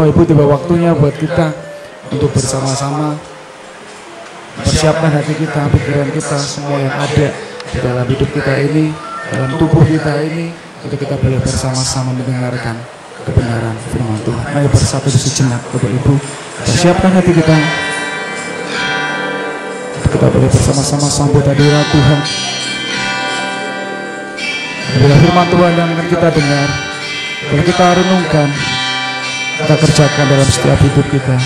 Ibu, tiba waktunya buat kita untuk bersama-sama persiapkan hati kita, pikiran kita, semua yang ada di dalam hidup kita ini, dalam tubuh kita ini, untuk kita boleh bersama-sama mendengarkan kebenaran firman Tuhan. Mari bersatu sejenak, Bapak Ibu, persiapkan hati kita, kita boleh bersama-sama sambut hadirat Tuhan. Bila firman Tuhan yang akan kita dengar, boleh kita renungkan, kita kerjakan dalam setiap hidup kita.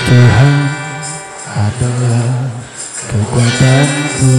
Tuhan adalah kekuatanku,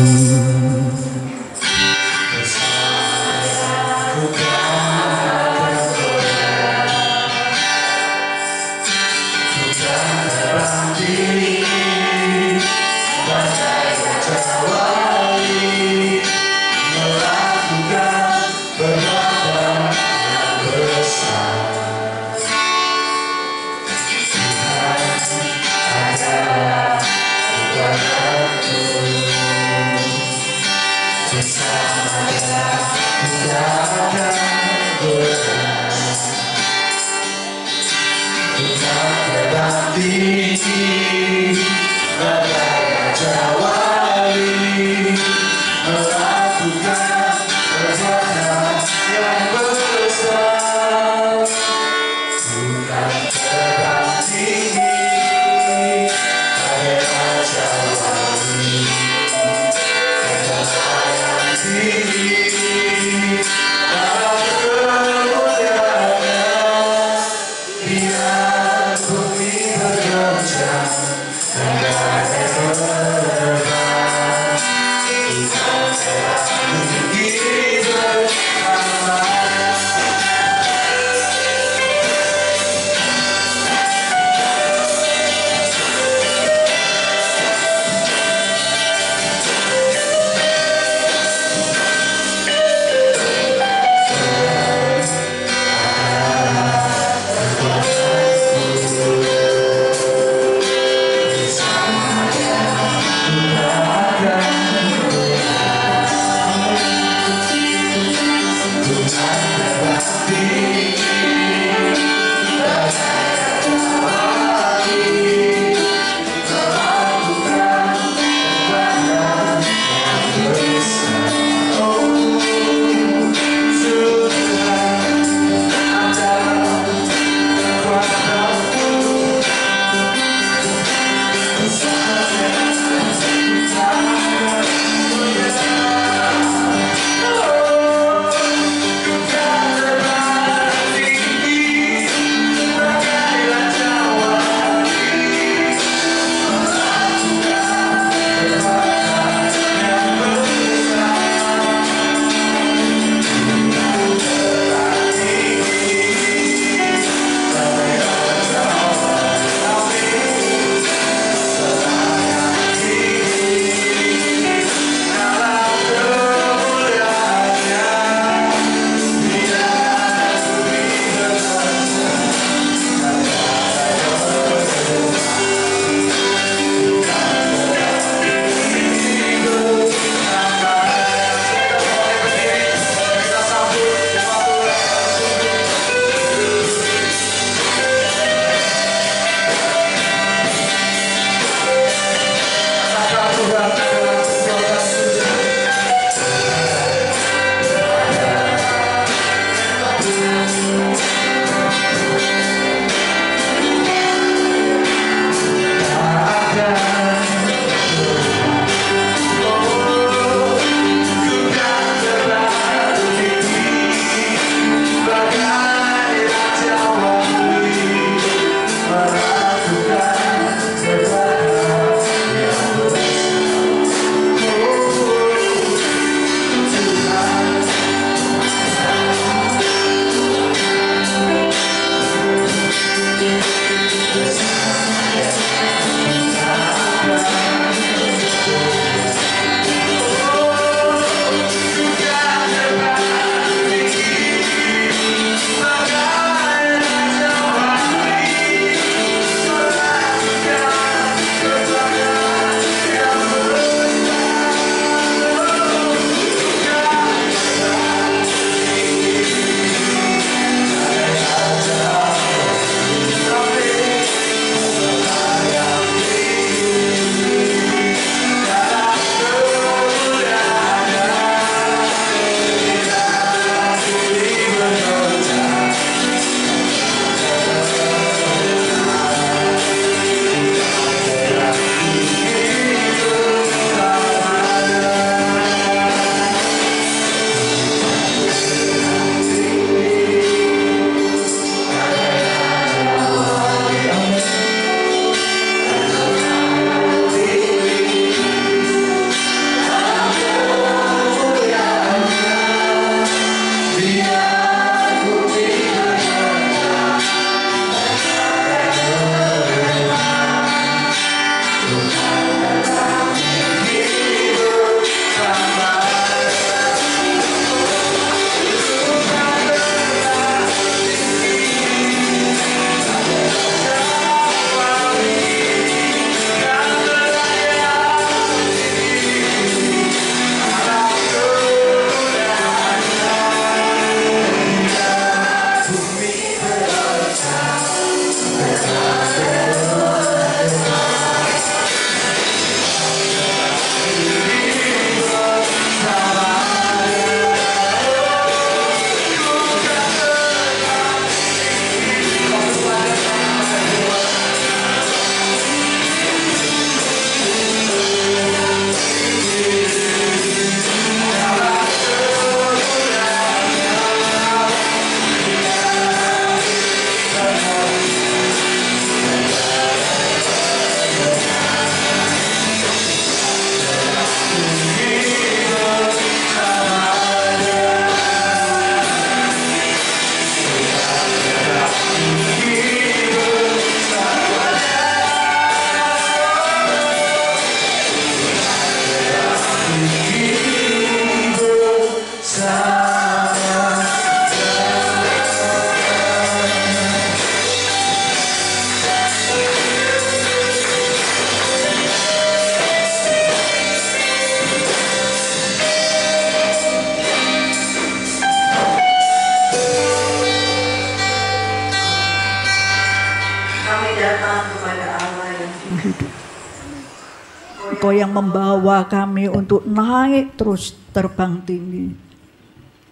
Engkau yang membawa kami untuk naik terus terbang tinggi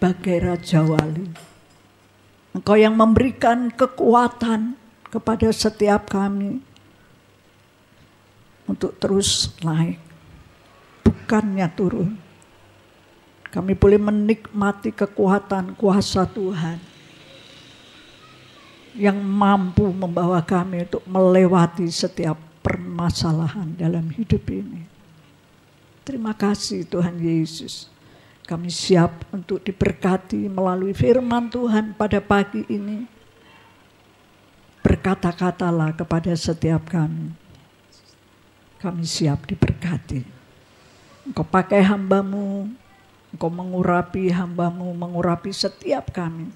bagai Raja Wali. Engkau yang memberikan kekuatan kepada setiap kami untuk terus naik, bukannya turun. Kami boleh menikmati kekuatan kuasa Tuhan yang mampu membawa kami untuk melewati setiap permasalahan dalam hidup ini. Terima kasih Tuhan Yesus. Kami siap untuk diberkati melalui firman Tuhan pada pagi ini. Berkata-katalah kepada setiap kami. Kami siap diberkati. Engkau pakai hamba-Mu, Engkau mengurapi hamba-Mu, mengurapi setiap kami.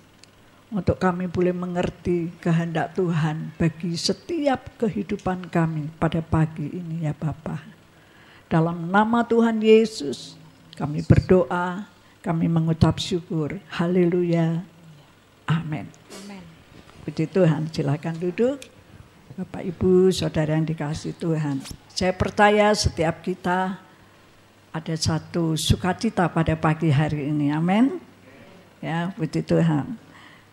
Untuk kami boleh mengerti kehendak Tuhan bagi setiap kehidupan kami pada pagi ini ya Bapa. Dalam nama Tuhan Yesus kami berdoa, kami mengucap syukur. Haleluya. Amin. Puji Tuhan, silakan duduk. Bapak, Ibu, Saudara yang dikasihi Tuhan. Saya percaya setiap kita ada satu sukacita pada pagi hari ini. Amin. Ya, puji Tuhan.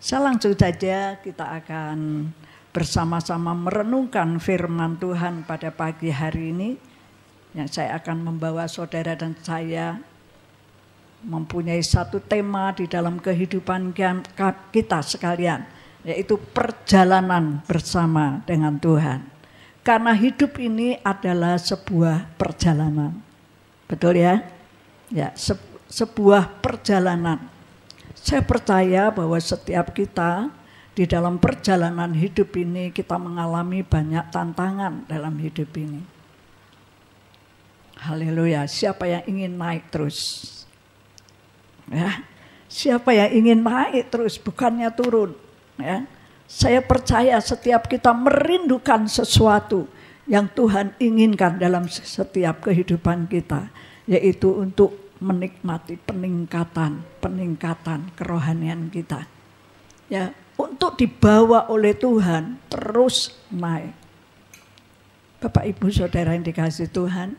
Saya langsung saja kita akan bersama-sama merenungkan firman Tuhan pada pagi hari ini. Yang saya akan membawa saudara dan saya mempunyai satu tema di dalam kehidupan kita sekalian, yaitu perjalanan bersama dengan Tuhan. Karena hidup ini adalah sebuah perjalanan. Betul ya? Ya, sebuah perjalanan. Saya percaya bahwa setiap kita di dalam perjalanan hidup ini kita mengalami banyak tantangan dalam hidup ini. Haleluya. Siapa yang ingin naik terus? Ya, siapa yang ingin naik terus, bukannya turun? Ya, saya percaya setiap kita merindukan sesuatu yang Tuhan inginkan dalam setiap kehidupan kita, yaitu untuk menikmati peningkatan kerohanian kita. Ya, untuk dibawa oleh Tuhan terus naik. Bapak, Ibu, Saudara yang dikasihi Tuhan,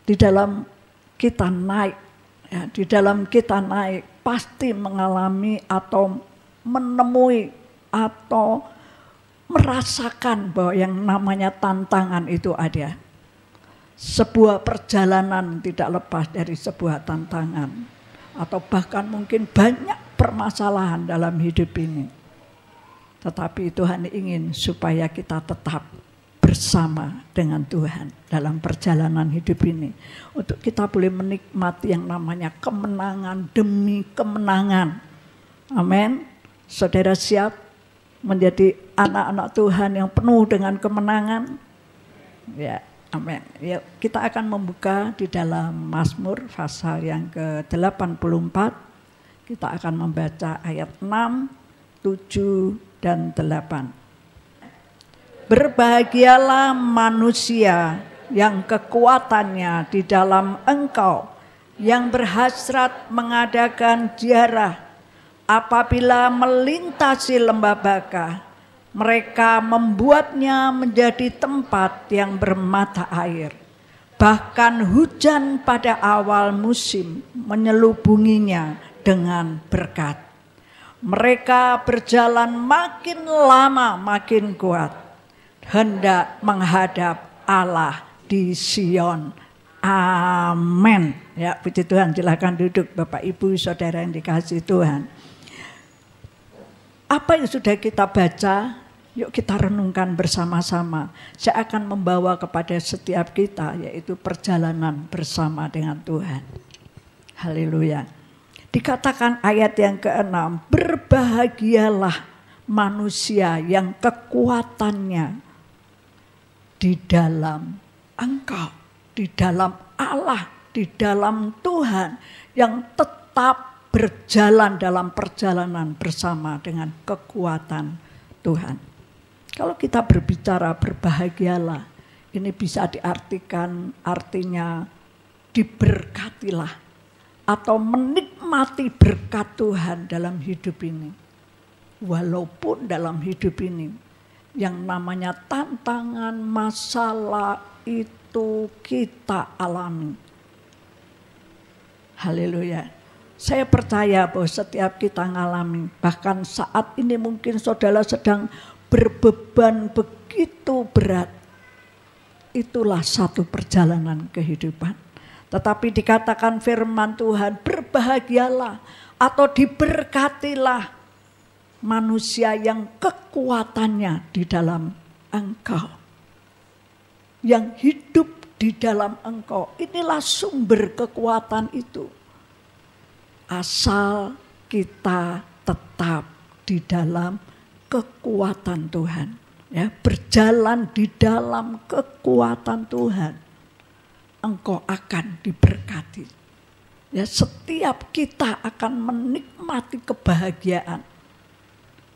di dalam kita naik, ya, di dalam kita naik pasti mengalami atau menemui atau merasakan bahwa yang namanya tantangan itu ada. Sebuah perjalanan tidak lepas dari sebuah tantangan, atau bahkan mungkin banyak permasalahan dalam hidup ini. Tetapi Tuhan ingin supaya kita tetap bersama dengan Tuhan dalam perjalanan hidup ini. Untuk kita boleh menikmati yang namanya kemenangan demi kemenangan. Amin. Saudara siap menjadi anak-anak Tuhan yang penuh dengan kemenangan? Ya, amin. Ya, kita akan membuka di dalam Mazmur pasal yang ke-84. Kita akan membaca ayat 6, 7, dan 8. Berbahagialah manusia yang kekuatannya di dalam Engkau, yang berhasrat mengadakan ziarah. Apabila melintasi lembah Baka, mereka membuatnya menjadi tempat yang bermata air. Bahkan hujan pada awal musim menyelubunginya dengan berkat. Mereka berjalan makin lama makin kuat, hendak menghadap Allah di Sion. Amin. Ya, puji Tuhan. Silakan duduk Bapak, Ibu, Saudara yang dikasihi Tuhan. Apa yang sudah kita baca, yuk kita renungkan bersama-sama. Saya akan membawa kepada setiap kita, yaitu perjalanan bersama dengan Tuhan. Haleluya. Dikatakan ayat yang ke-6, berbahagialah manusia yang kekuatannya di dalam Engkau, di dalam Allah, di dalam Tuhan, yang tetap berjalan dalam perjalanan bersama dengan kekuatan Tuhan. Kalau kita berbicara berbahagialah, ini bisa diartikan artinya diberkatilah atau menikmati berkat Tuhan dalam hidup ini. Walaupun dalam hidup ini yang namanya tantangan, masalah itu itu kita alami. Haleluya. Saya percaya bahwa setiap kita ngalami, bahkan saat ini mungkin saudara sedang berbeban begitu berat. Itulah satu perjalanan kehidupan. Tetapi dikatakan firman Tuhan, berbahagialah atau diberkatilah manusia yang kekuatannya di dalam engkau. Yang hidup di dalam engkau. Inilah sumber kekuatan itu. Asal kita tetap di dalam kekuatan Tuhan. Ya, berjalan di dalam kekuatan Tuhan. Engkau akan diberkati. Ya, setiap kita akan menikmati kebahagiaan.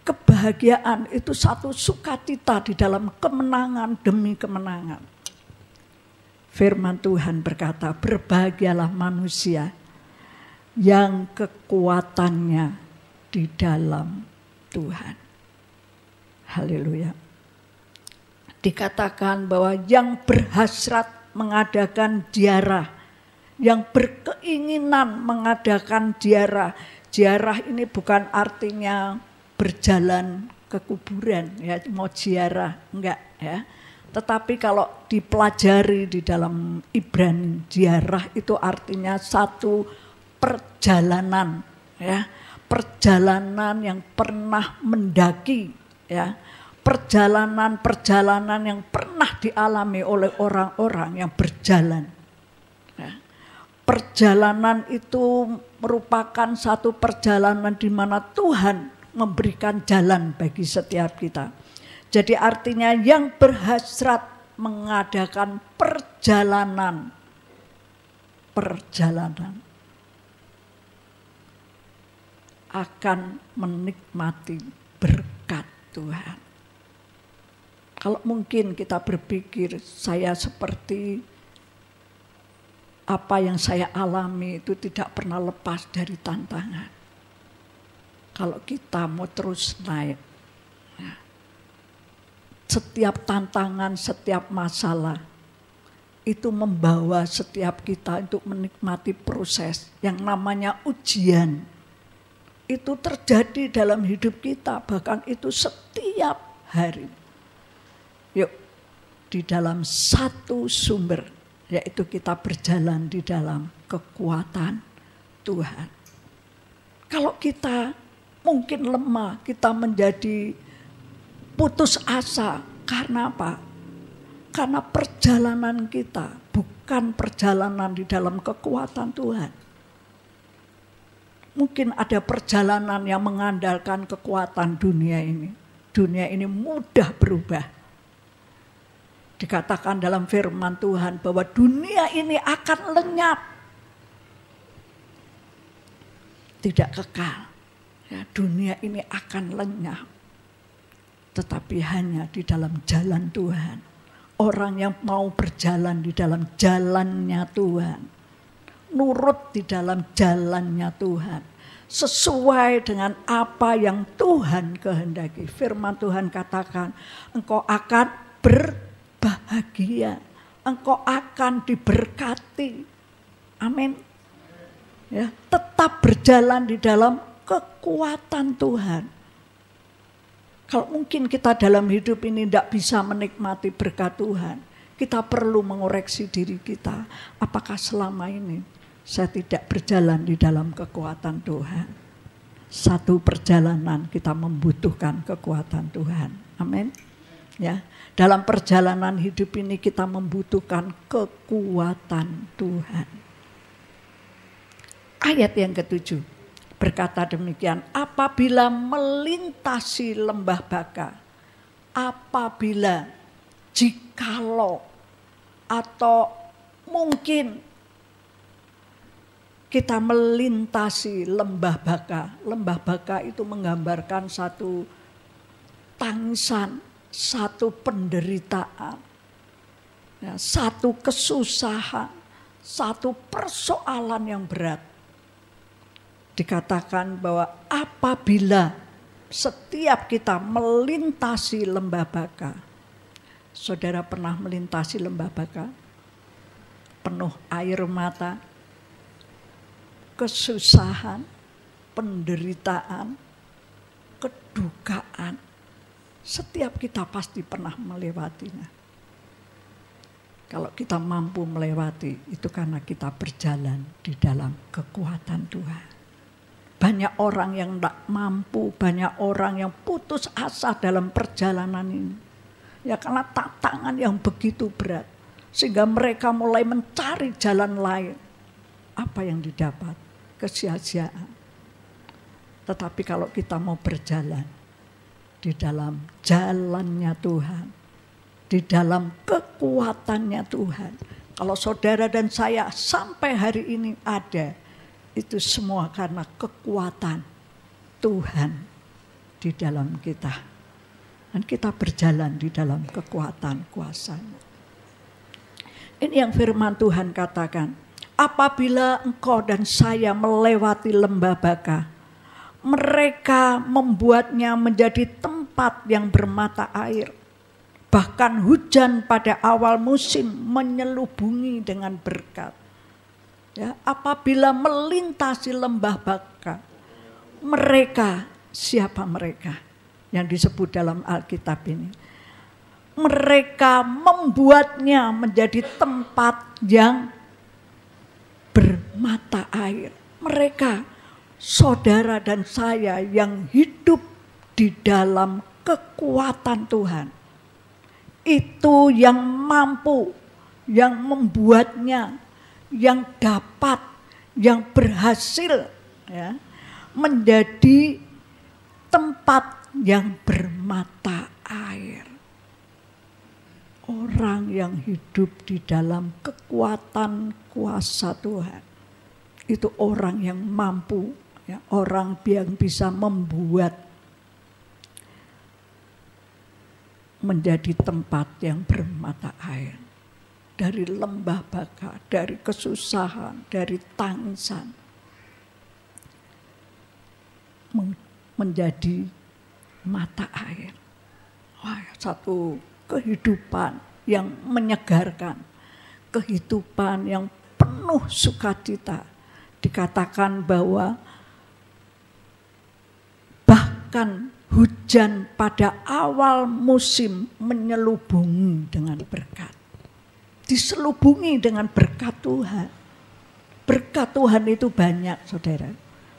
Kebahagiaan itu satu sukacita di dalam kemenangan demi kemenangan. Firman Tuhan berkata, berbahagialah manusia yang kekuatannya di dalam Tuhan. Haleluya. Dikatakan bahwa yang berhasrat mengadakan ziarah, yang berkeinginan mengadakan ziarah. Ziarah ini bukan artinya berjalan ke kuburan, ya, mau ziarah, enggak ya. Tetapi kalau dipelajari di dalam Ibrani, ziarah itu artinya satu perjalanan, ya, perjalanan yang pernah mendaki, ya, perjalanan yang pernah dialami oleh orang-orang yang berjalan. Ya. Perjalanan itu merupakan satu perjalanan di mana Tuhan memberikan jalan bagi setiap kita. Jadi artinya yang berhasrat mengadakan perjalanan akan menikmati berkat Tuhan. Kalau mungkin kita berpikir saya seperti apa yang saya alami itu tidak pernah lepas dari tantangan. Kalau kita mau terus naik, ya, setiap tantangan, setiap masalah itu membawa setiap kita untuk menikmati proses yang namanya ujian. Itu terjadi dalam hidup kita, bahkan itu setiap hari. Yuk, di dalam satu sumber, yaitu kita berjalan di dalam kekuatan Tuhan. Kalau kita mungkin lemah, kita menjadi putus asa. Karena apa? Karena perjalanan kita bukan perjalanan di dalam kekuatan Tuhan. Mungkin ada perjalanan yang mengandalkan kekuatan dunia ini. Dunia ini mudah berubah. Dikatakan dalam firman Tuhan bahwa dunia ini akan lenyap. Tidak kekal. Ya, dunia ini akan lenyap, tetapi hanya di dalam jalan Tuhan. Orang yang mau berjalan di dalam jalannya Tuhan, nurut di dalam jalannya Tuhan, sesuai dengan apa yang Tuhan kehendaki. Firman Tuhan katakan, engkau akan berbahagia, engkau akan diberkati. Amin. Ya, tetap berjalan di dalam kekuatan Tuhan. Kalau mungkin kita dalam hidup ini tidak bisa menikmati berkat Tuhan, kita perlu mengoreksi diri kita. Apakah selama ini saya tidak berjalan di dalam kekuatan Tuhan? Satu perjalanan kita membutuhkan kekuatan Tuhan. Amin. Ya, dalam perjalanan hidup ini kita membutuhkan kekuatan Tuhan. Ayat yang ke-7. Berkata demikian, apabila melintasi lembah Baka, apabila, jikalau, atau mungkin kita melintasi lembah Baka. Lembah Baka itu menggambarkan satu tangisan, satu penderitaan, ya, satu kesusahan, satu persoalan yang berat. Dikatakan bahwa apabila setiap kita melintasi lembah Baka. Saudara pernah melintasi lembah Baka? penuh air mata, kesusahan, penderitaan, kedukaan. Setiap kita pasti pernah melewatinya. Kalau kita mampu melewati, itu karena kita berjalan di dalam kekuatan Tuhan. Banyak orang yang tidak mampu, banyak orang yang putus asa dalam perjalanan ini. Ya karena tantangan yang begitu berat. Sehingga mereka mulai mencari jalan lain. Apa yang didapat? Kesia-siaan. Tetapi kalau kita mau berjalan di dalam jalannya Tuhan, di dalam kekuatannya Tuhan. Kalau saudara dan saya sampai hari ini ada, itu semua karena kekuatan Tuhan di dalam kita. Dan kita berjalan di dalam kekuatan kuasa-Nya. Ini yang firman Tuhan katakan. Apabila engkau dan saya melewati lembah Baka, mereka membuatnya menjadi tempat yang bermata air. Bahkan hujan pada awal musim menyelubungi dengan berkat. Ya, apabila melintasi lembah Baka, mereka, siapa mereka yang disebut dalam Alkitab ini? Mereka membuatnya menjadi tempat yang bermata air. Mereka, saudara dan saya yang hidup di dalam kekuatan Tuhan. Itu yang mampu, yang membuatnya, yang dapat, yang berhasil ya, menjadi tempat yang bermata air. Orang yang hidup di dalam kekuatan kuasa Tuhan, itu orang yang mampu, ya, orang yang bisa membuat menjadi tempat yang bermata air. Dari lembah Baka, dari kesusahan, dari tangisan, menjadi mata air. Wah, satu kehidupan yang menyegarkan, kehidupan yang penuh sukacita. Dikatakan bahwa bahkan hujan pada awal musim menyelubungi dengan berkat. Diselubungi dengan berkat Tuhan. Berkat Tuhan itu banyak, saudara.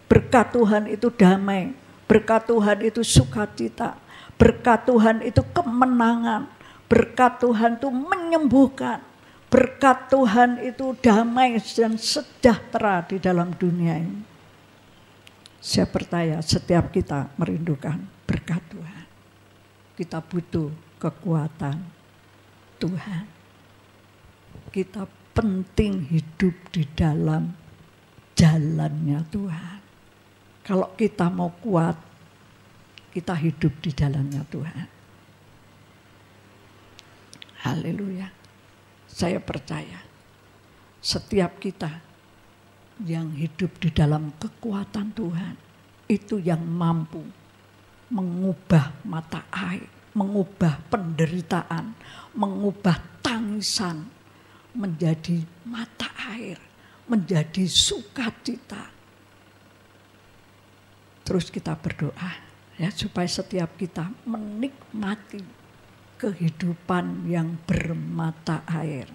Berkat Tuhan itu damai. Berkat Tuhan itu sukacita. Berkat Tuhan itu kemenangan. Berkat Tuhan itu menyembuhkan. Berkat Tuhan itu damai dan sejahtera di dalam dunia ini. Saya percaya setiap kita merindukan berkat Tuhan. Kita butuh kekuatan Tuhan. Kita penting hidup di dalam jalannya Tuhan. Kalau kita mau kuat, kita hidup di jalannya Tuhan. Haleluya. Saya percaya setiap kita yang hidup di dalam kekuatan Tuhan, itu yang mampu mengubah mata air, mengubah penderitaan, mengubah tangisan menjadi mata air, menjadi sukacita. Terus kita berdoa ya, supaya setiap kita menikmati kehidupan yang bermata air.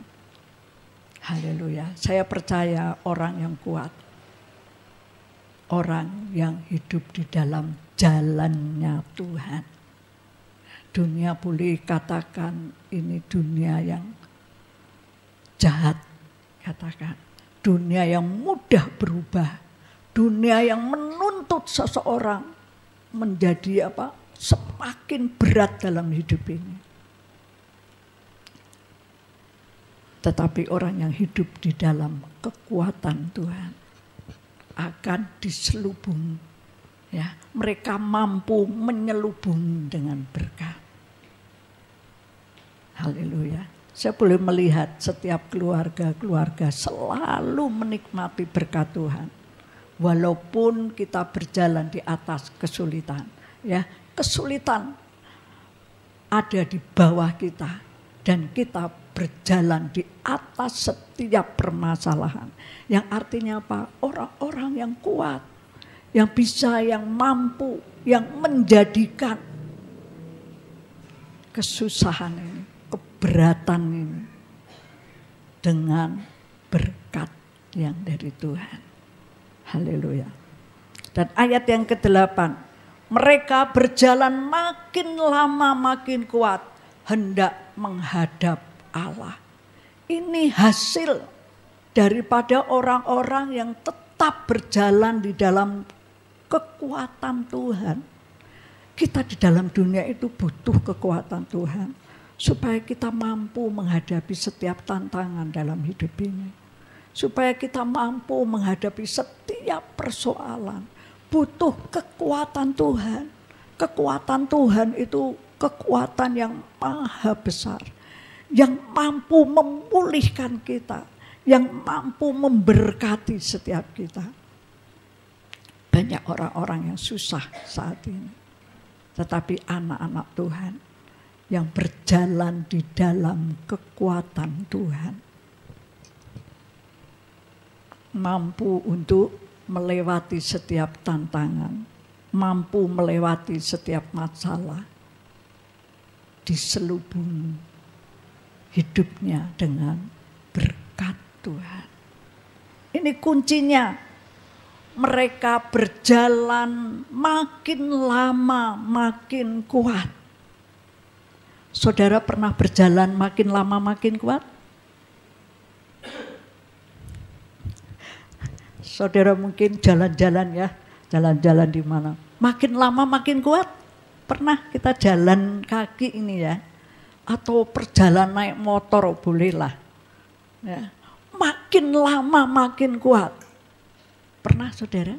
Haleluya. Saya percaya orang yang kuat, orang yang hidup di dalam jalannya Tuhan. Dunia boleh katakan ini dunia yang jahat, katakan. Dunia yang mudah berubah. Dunia yang menuntut seseorang menjadi semakin berat dalam hidup ini. Tetapi orang yang hidup di dalam kekuatan Tuhan akan diselubungi. Ya, mereka mampu menyelubungi dengan berkat. Haleluya. Saya boleh melihat setiap keluarga-keluarga selalu menikmati berkat Tuhan. Walaupun kita berjalan di atas kesulitan. Ya, kesulitan ada di bawah kita. Dan kita berjalan di atas setiap permasalahan. Yang artinya apa? Orang-orang yang kuat, yang bisa, yang mampu, yang menjadikan kesusahan ini, keberatan ini dengan berkat yang dari Tuhan. Haleluya. Dan ayat yang ke-8, mereka berjalan makin lama makin kuat, hendak menghadap Allah. Ini hasil daripada orang-orang yang tetap berjalan di dalam kekuatan Tuhan. Kita di dalam dunia itu butuh kekuatan Tuhan supaya kita mampu menghadapi setiap tantangan dalam hidup ini. Supaya kita mampu menghadapi setiap persoalan. Butuh kekuatan Tuhan. Kekuatan Tuhan itu kekuatan yang maha besar, yang mampu memulihkan kita, yang mampu memberkati setiap kita. Banyak orang-orang yang susah saat ini, tetapi anak-anak Tuhan yang berjalan di dalam kekuatan Tuhan mampu untuk melewati setiap tantangan, mampu melewati setiap masalah, diselubungi hidupnya dengan berkat Tuhan. Ini kuncinya. Mereka berjalan makin lama makin kuat. Saudara pernah berjalan makin lama makin kuat? Saudara mungkin jalan-jalan ya, jalan-jalan di mana? Makin lama makin kuat. Pernah kita jalan kaki ini ya, atau perjalanan naik motor bolehlah. Ya. Makin lama makin kuat. Pernah saudara?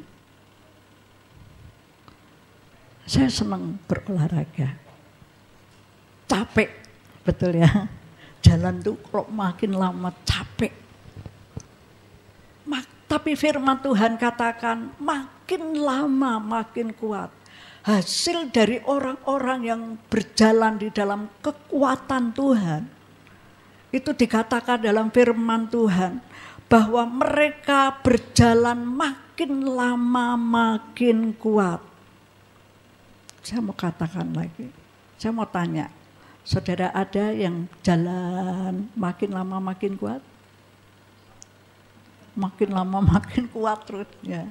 Saya senang berolahraga. Capek, betul ya. Jalan tuh kalau makin lama capek. Tapi firman Tuhan katakan makin lama makin kuat. Hasil dari orang-orang yang berjalan di dalam kekuatan Tuhan. Itu dikatakan dalam firman Tuhan. Bahwa mereka berjalan makin lama makin kuat. Saya mau katakan lagi. Saya mau tanya. Saudara ada yang jalan makin lama makin kuat? Makin lama makin kuat terus ya.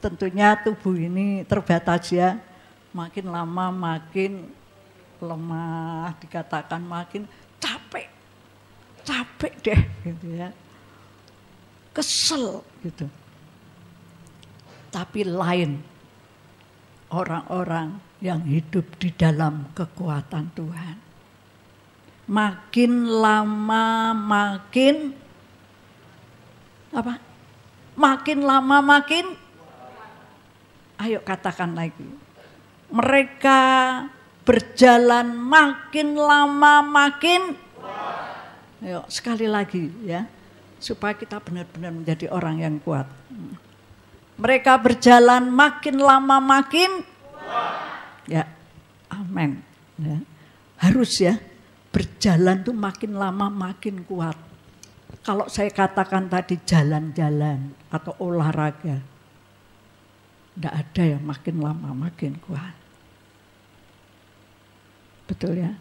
Tentunya tubuh ini terbatas ya. Makin lama makin lemah, dikatakan makin capek deh gitu ya, kesel gitu. Tapi lain orang-orang yang hidup di dalam kekuatan Tuhan. Makin lama makin apa? Makin lama makin, ayo katakan lagi. Mereka berjalan makin lama makin, ayo sekali lagi ya, supaya kita benar-benar menjadi orang yang kuat. Mereka berjalan makin lama makin, ya, amin. Ya. Harus ya, berjalan tuh makin lama makin kuat. Kalau saya katakan tadi jalan-jalan atau olahraga, tidak ada yang makin lama makin kuat. Betul ya,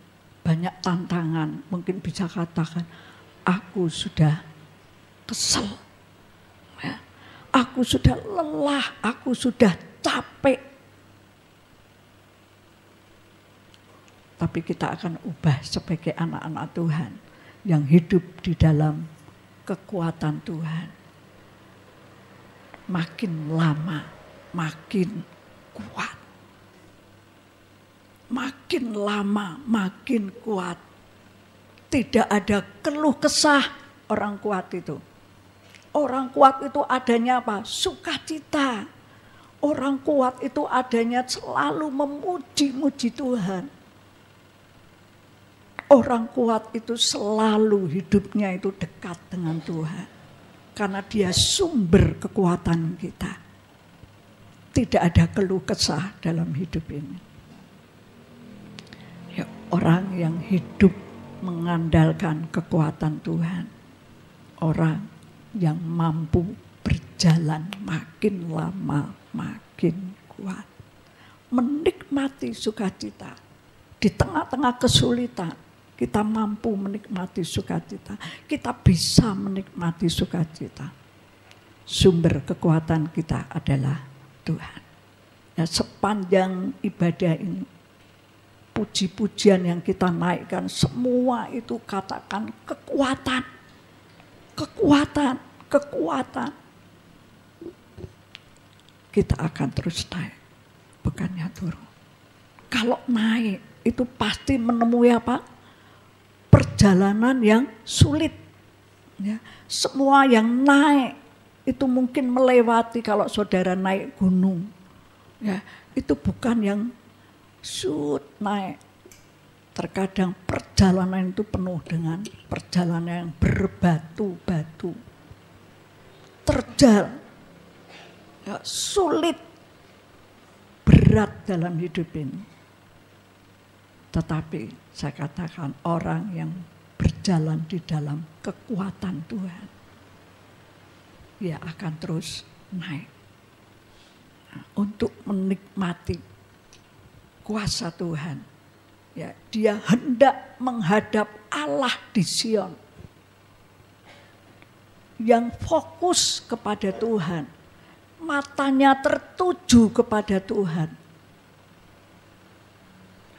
banyak tantangan, mungkin bisa katakan, aku sudah kesel, ya. Aku sudah lelah, aku sudah capek. Tapi kita akan ubah sebagai anak-anak Tuhan yang hidup di dalam kekuatan Tuhan. Makin lama, makin kuat. Makin lama makin kuat. Tidak ada keluh kesah orang kuat itu. Orang kuat itu adanya apa? Sukacita. Orang kuat itu adanya selalu memuji-muji Tuhan. Orang kuat itu selalu hidupnya itu dekat dengan Tuhan. Karena dia sumber kekuatan kita. Tidak ada keluh kesah dalam hidup ini. Orang yang hidup mengandalkan kekuatan Tuhan. Orang yang mampu berjalan makin lama makin kuat. Menikmati sukacita. Di tengah-tengah kesulitan, kita mampu menikmati sukacita. Kita bisa menikmati sukacita. Sumber kekuatan kita adalah Tuhan. Ya, sepanjang ibadah ini, puji-pujian yang kita naikkan, semua itu katakan kekuatan. Kekuatan, kekuatan. Kita akan terus naik, bukannya turun. Kalau naik, itu pasti menemui apa? Perjalanan yang sulit. Ya, semua yang naik, itu mungkin melewati kalau saudara naik gunung. Ya, itu bukan yang naik. Terkadang perjalanan itu penuh dengan perjalanan yang berbatu-batu. Terjal, ya, sulit, berat dalam hidup ini. Tetapi saya katakan orang yang berjalan di dalam kekuatan Tuhan, dia akan terus naik. Nah, untuk menikmati kuasa Tuhan, ya, dia hendak menghadap Allah di Sion. Yang fokus kepada Tuhan, matanya tertuju kepada Tuhan.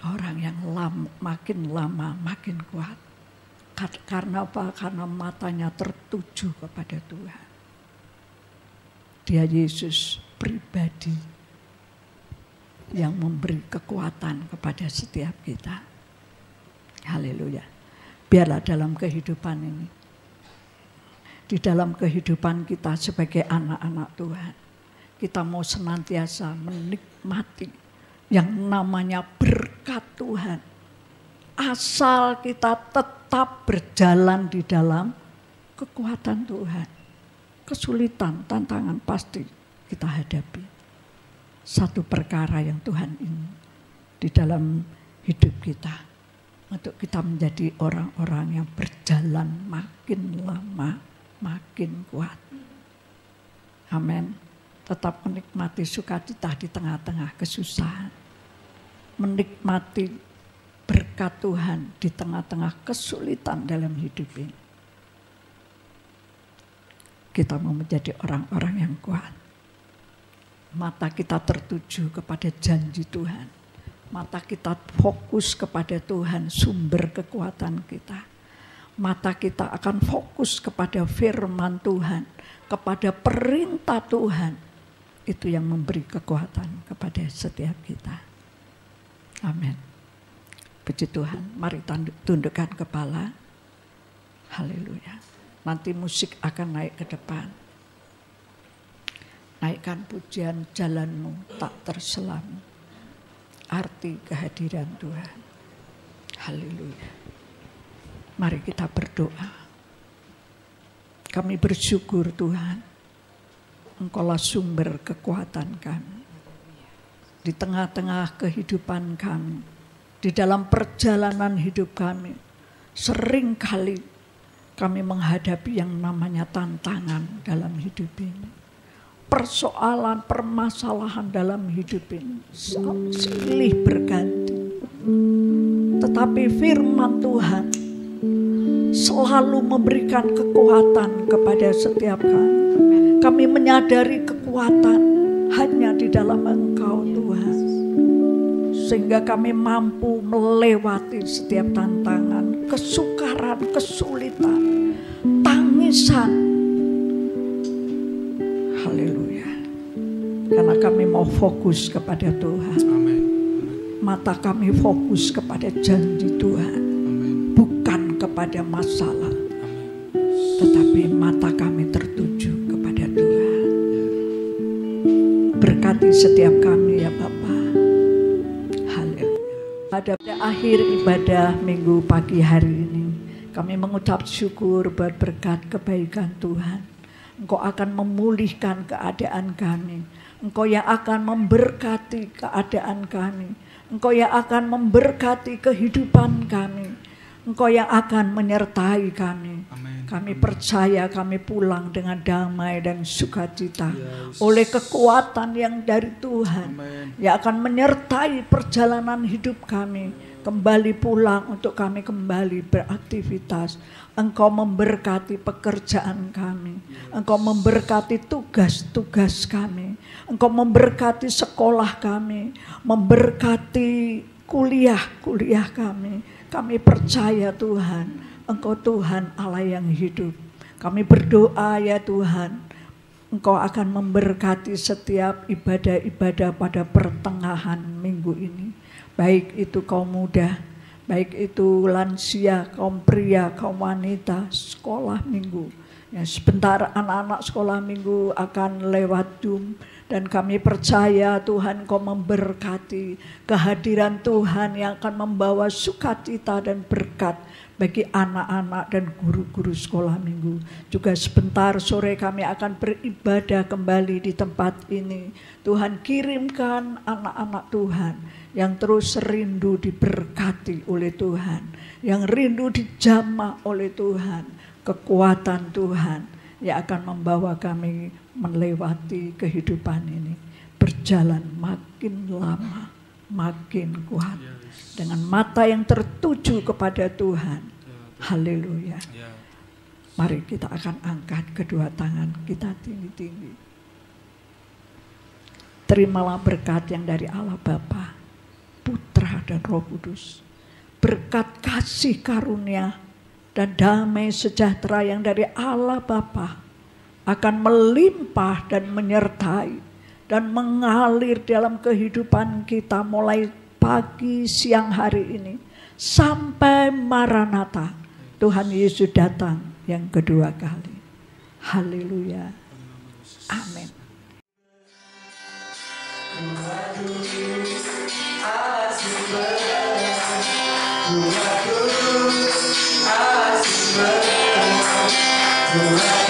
Orang yang makin lama makin kuat. Karena apa? Karena matanya tertuju kepada Tuhan. Dia Yesus pribadi yang memberi kekuatan kepada setiap kita. Haleluya. Biarlah dalam kehidupan ini, di dalam kehidupan kita sebagai anak-anak Tuhan, kita mau senantiasa menikmati yang namanya berkat Tuhan. Asal kita tetap berjalan di dalam kekuatan Tuhan. Kesulitan, tantangan pasti kita hadapi. Satu perkara yang Tuhan ingin di dalam hidup kita, untuk kita menjadi orang-orang yang berjalan makin lama makin kuat. Amin. Tetap menikmati sukacita di tengah-tengah kesusahan. Menikmati berkat Tuhan di tengah-tengah kesulitan dalam hidup ini. Kita mau menjadi orang-orang yang kuat. Mata kita tertuju kepada janji Tuhan. Mata kita fokus kepada Tuhan, sumber kekuatan kita. Mata kita akan fokus kepada firman Tuhan, kepada perintah Tuhan. Itu yang memberi kekuatan kepada setiap kita. Amin. Puji Tuhan, mari tundukkan kepala. Haleluya. Nanti musik akan naik ke depan. Naikkan pujian jalanmu tak terselam. Arti kehadiran Tuhan. Haleluya. Mari kita berdoa. Kami bersyukur Tuhan, Engkaulah sumber kekuatan kami. Di tengah-tengah kehidupan kami, di dalam perjalanan hidup kami, seringkali kami menghadapi yang namanya tantangan dalam hidup ini. Persoalan, permasalahan dalam hidup ini silih berganti. Tetapi firman Tuhan selalu memberikan kekuatan kepada setiap kami. Kami menyadari kekuatan hanya di dalam Engkau Tuhan. Sehingga kami mampu melewati setiap tantangan, kesukaran, kesulitan, tangisan. Haleluya. Karena kami mau fokus kepada Tuhan. Amin. Mata kami fokus kepada janji Tuhan. Amin. Bukan kepada masalah. Amin. Tetapi mata kami tertuju kepada Tuhan. Berkati setiap kami ya Bapa. Haleluya. Pada akhir ibadah minggu pagi hari ini, kami mengucap syukur buat berkat kebaikan Tuhan. Engkau akan memulihkan keadaan kami. Engkau yang akan memberkati keadaan kami. Engkau yang akan memberkati kehidupan kami. Engkau yang akan menyertai kami. Amin. Kami percaya kami pulang dengan damai dan sukacita. Oleh kekuatan yang dari Tuhan. Amin. Yang akan menyertai perjalanan hidup kami. Kembali pulang untuk kami kembali beraktivitas. Engkau memberkati pekerjaan kami. Engkau memberkati tugas-tugas kami. Engkau memberkati sekolah kami. Memberkati kuliah kami. Kami percaya Tuhan, Engkau Tuhan Allah yang hidup. Kami berdoa ya Tuhan, Engkau akan memberkati setiap ibadah-ibadah pada pertengahan minggu ini. Baik itu kaum muda, baik itu lansia, kaum pria, kaum wanita, sekolah minggu. Ya, sebentar anak-anak sekolah minggu akan lewat Zoom. Dan kami percaya Tuhan Kau memberkati kehadiran Tuhan yang akan membawa sukacita dan berkat bagi anak-anak dan guru-guru sekolah minggu. Juga sebentar sore kami akan beribadah kembali di tempat ini. Tuhan kirimkan anak-anak Tuhan yang terus rindu diberkati oleh Tuhan. Yang rindu dijamah oleh Tuhan. Kekuatan Tuhan yang akan membawa kami melewati kehidupan ini, berjalan makin lama, makin kuat, dengan mata yang tertuju kepada Tuhan. Haleluya. Mari kita akan angkat kedua tangan kita tinggi-tinggi. Terimalah berkat yang dari Allah Bapa, Putra dan Roh Kudus. Berkat kasih karunia dan damai sejahtera yang dari Allah Bapa akan melimpah dan menyertai dan mengalir dalam kehidupan kita mulai pagi siang hari ini sampai Maranatha Tuhan Yesus datang yang kedua kali. Haleluya. Amin. Tuhan